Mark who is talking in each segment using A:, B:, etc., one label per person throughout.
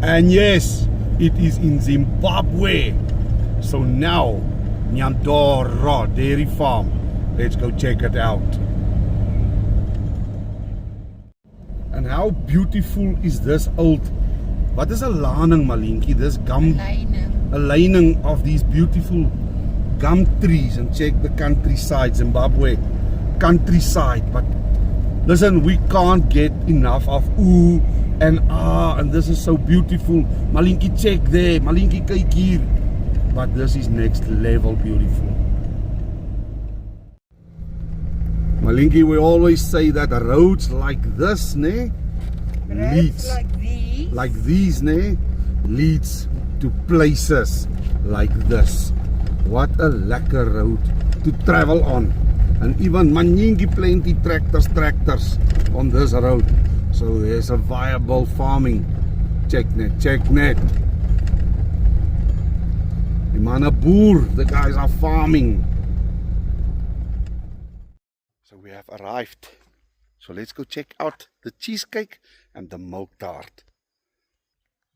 A: And yes, it is in Zimbabwe. So now, Nyandoro Dairy Farm. Let's go check it out. And how beautiful is this old, what is a laning, Malinki? This gum, a lining of these beautiful gum trees. And check the countryside, Zimbabwe countryside. But listen, we can't get enough of ooh and ah, and this is so beautiful. Malinki, check there, Malinki, kyk hier. But this is next level beautiful. Malinki, we always say that roads like this, ne, leads like these, ne, leads to places like this. What a lekker road to travel on. And even maningi plenty tractors on this road. So there's a viable farming. Check net. Die manne boer, the guys are farming. So we have arrived. So let's go check out the cheesecake and the milk tart.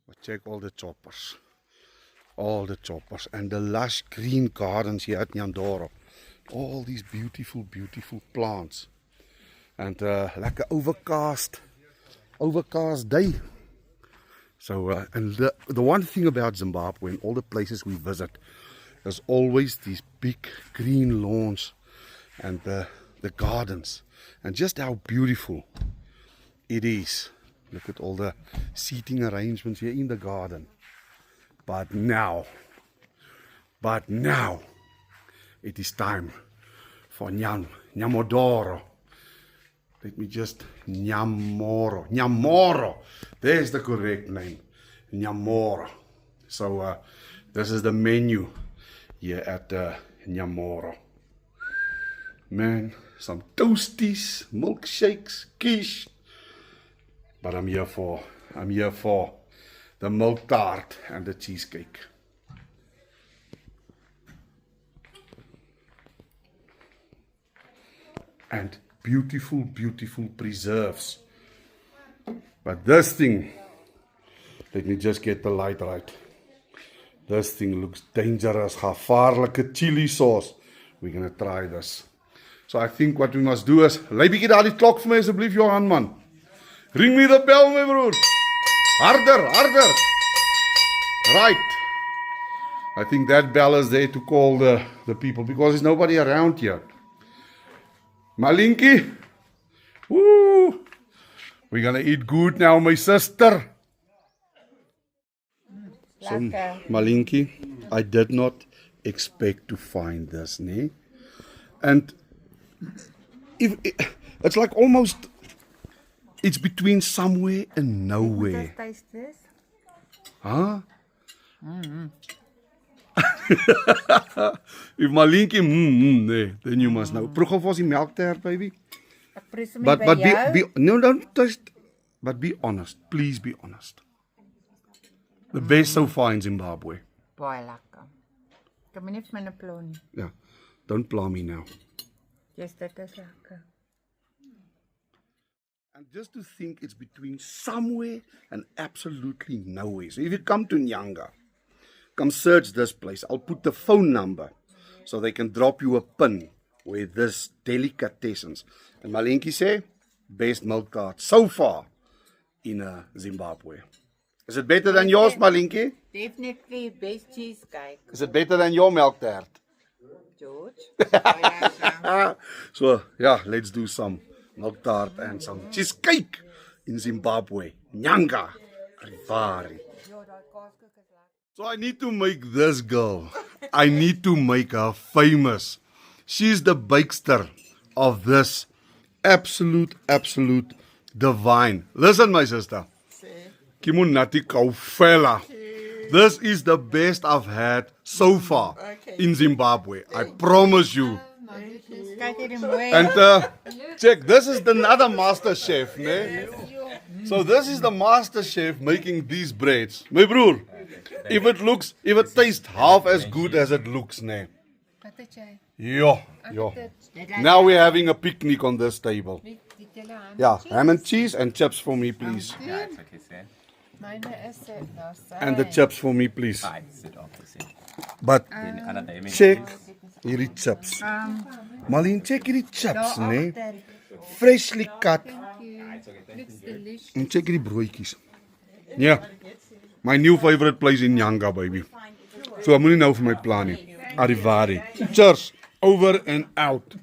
A: We'll check all the choppers. And the lush green gardens here at Nyandoro. All these beautiful plants. And lekker overcast day. So and the one thing about Zimbabwe and all the places we visit, there's always these big green lawns and the gardens, and just how beautiful it is. Look at all the seating arrangements here in the garden. But now it is time for Nyamodoro. Let me just Nyamoro. There's the correct name, Nyamoro. So this is the menu here at Nyamoro. Man, some toasties, milkshakes, quiche. But I'm here for the milk tart and the cheesecake. And beautiful preserves. But this thing, let me just get the light right. This thing looks dangerous. Gevaarlike chili sauce. We're gonna try this. So I think what we must do is, lei bietjie daar die klok vir my asseblief, Johan man. Ring me the bell, my broer. Harder. Right. I think that bell is there to call the people because there's nobody around here. Malinki. Woo. We're gonna eat good now, my sister. So, Malinki, I did not expect to find this, ne? And it's like almost, it's between somewhere and nowhere.
B: Just taste this.
A: Huh? If Malinki, nee, then you must know. Proef of ons die melktert, baby. But no, don't taste. But be honest. Please be honest. The best so far in Zimbabwe.
B: Baie lekker. Ek moet nie vir myne pla nie.
A: Yeah. Don't pla me now.
B: Yes, dit is lekker.
A: And just to think it's between somewhere and absolutely nowhere. So if you come to Nyanga, come search this place. I'll put the phone number so they can drop you a pin with this delicatessens. And Malinki say, best milk tart so far in Zimbabwe. Is it better than yours, Malinki?
B: Definitely best cheesecake.
A: Is it better than your milk tart?
B: George.
A: So, yeah, let's do some milk tart and some cheesecake in Zimbabwe. Nyanga. Rivari. So I need to make this girl, I need to make her famous. She's the bakester of this absolute divine. Listen, my sister. Kimunati Kaufela. This is the best I've had so far in Zimbabwe. I promise you. And check, this is another master chef, ne? So this is the master chef making these breads. My broer, if it tastes half as good as it looks, ne? Yeah. Now we're having a picnic on this table. Yeah, ham and cheese and chips for me, please.
C: Yeah, it's okay, sir.
B: Myne is nou
A: And the chips for me, please.
C: Hi, sit off the seat.
A: But
C: Then another image.
A: check hierdie chips. Marlene, check hierdie chips, nee. Freshly cut.
B: looks delicious.
A: En check hierdie broodjies. Ja. My new favorite place in Nyanga, baby. So, ek moenie nou vir my plan nie. Arrivare. Cheers. Over and out.